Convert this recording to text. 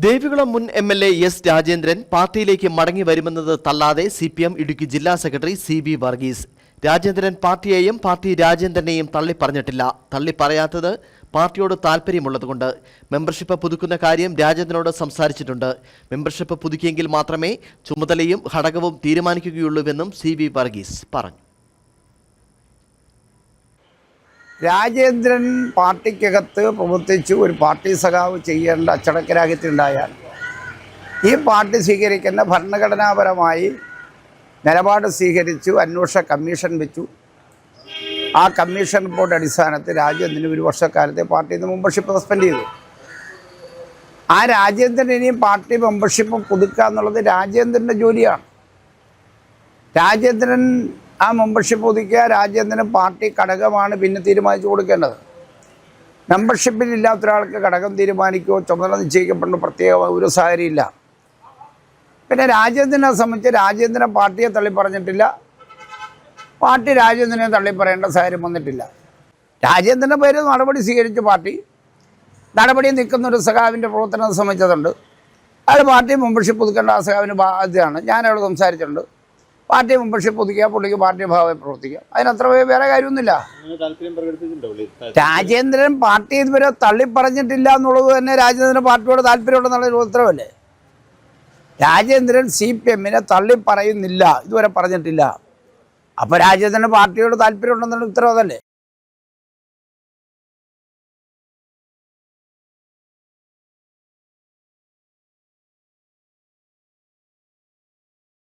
ദേവികുളം മുൻ MLA. S. Rajendran പാർട്ടിയിലേക്ക് മടങ്ങി വരുമെന്നത് തള്ളാതെ CPM ഇടുക്കി ജില്ലാ സെക്രട്ടറി CB വർഗീസ്. രാജേന്ദ്രൻ പാർട്ടിയെയും പാർട്ടി രാജേന്ദ്രനെയും തള്ളിപ്പറഞ്ഞിട്ടില്ല. തള്ളിപ്പറയാത്തത് പാർട്ടിയോട് താൽപ്പര്യമുള്ളതുകൊണ്ട്. മെമ്പർഷിപ്പ് പുതുക്കുന്ന കാര്യം രാജേന്ദ്രനോട് സംസാരിച്ചിട്ടുണ്ട്. മെമ്പർഷിപ്പ് പുതുക്കിയെങ്കിൽ മാത്രമേ ചുമതലയും ഘടകവും തീരുമാനിക്കുകയുള്ളൂവെന്നും CB വർഗീസ് പറഞ്ഞു. രാജേന്ദ്രൻ പാർട്ടിക്കകത്ത് പ്രവർത്തിച്ചു ഒരു പാർട്ടി സഖാവ് ചെയ്യേണ്ട അച്ചടക്കരാഹിത്യമുണ്ടായാൽ ഈ പാർട്ടി സ്വീകരിക്കുന്ന ഭരണഘടനാപരമായി നിലപാട് സ്വീകരിച്ചു അന്വേഷണ കമ്മീഷൻ വെച്ചു. ആ കമ്മീഷൻ റിപ്പോർട്ട് അടിസ്ഥാനത്തിൽ രാജേന്ദ്രന് ഒരു വർഷക്കാലത്തെ പാർട്ടിയിൽ നിന്ന് മെമ്പർഷിപ്പ് സസ്പെൻഡ് ചെയ്തു. ആ രാജേന്ദ്രൻ ഇനിയും പാർട്ടി മെമ്പർഷിപ്പ് പുതുക്കുക എന്നുള്ളത് രാജേന്ദ്രൻ്റെ ജോലിയാണ്. രാജേന്ദ്രൻ ആ മെമ്പർഷിപ്പ് പുതുക്കുക രാജേന്ദ്രൻ പാർട്ടി ഘടകമാണ് പിന്നെ തീരുമാനിച്ചു കൊടുക്കേണ്ടത്. മെമ്പർഷിപ്പിലില്ലാത്ത ഒരാൾക്ക് ഘടകം തീരുമാനിക്കുകയോ ചുമതല നിശ്ചയിക്കപ്പെടുന്ന പ്രത്യേക ഒരു സാഹചര്യമില്ല. പിന്നെ രാജേന്ദ്രനെ സംബന്ധിച്ച് രാജേന്ദ്രൻ പാർട്ടിയെ തള്ളിപ്പറഞ്ഞിട്ടില്ല, പാർട്ടി രാജേന്ദ്രനെ തള്ളിപ്പറയേണ്ട സാഹചര്യം വന്നിട്ടില്ല. രാജേന്ദ്രൻ്റെ പേര് നടപടി സ്വീകരിച്ചു. പാർട്ടി നടപടി നിൽക്കുന്ന ഒരു സഖാവിൻ്റെ പ്രവർത്തനം സംബന്ധിച്ചതുണ്ട്. അയാൾ പാർട്ടി മെമ്പർഷിപ്പ് പുതുക്കേണ്ട ആ സഖാവിന് ബാധ്യതയാണ്. ഞാനവിടെ സംസാരിച്ചിട്ടുണ്ട്. പാർട്ടി മെമ്പർഷിപ്പ് പുതുക്കുക, പുള്ളിക്ക് പാർട്ടി ഭാവമായി പ്രവർത്തിക്കുക, അതിനത്ര വേറെ കാര്യമൊന്നുമില്ല. രാജേന്ദ്രൻ പാർട്ടി ഇതുവരെ തള്ളിപ്പറഞ്ഞിട്ടില്ല എന്നുള്ളത് തന്നെ രാജേന്ദ്രൻ പാർട്ടിയോട് താല്പര്യമുണ്ടെന്നുള്ള ഉത്തരവല്ലേ. രാജേന്ദ്രൻ CPMനെ തള്ളിപ്പറയുന്നില്ല, ഇതുവരെ പറഞ്ഞിട്ടില്ല. അപ്പോൾ രാജേന്ദ്രന് പാർട്ടിയോട് താല്പര്യമുണ്ടെന്നുള്ള ഉത്തരവല്ലേ.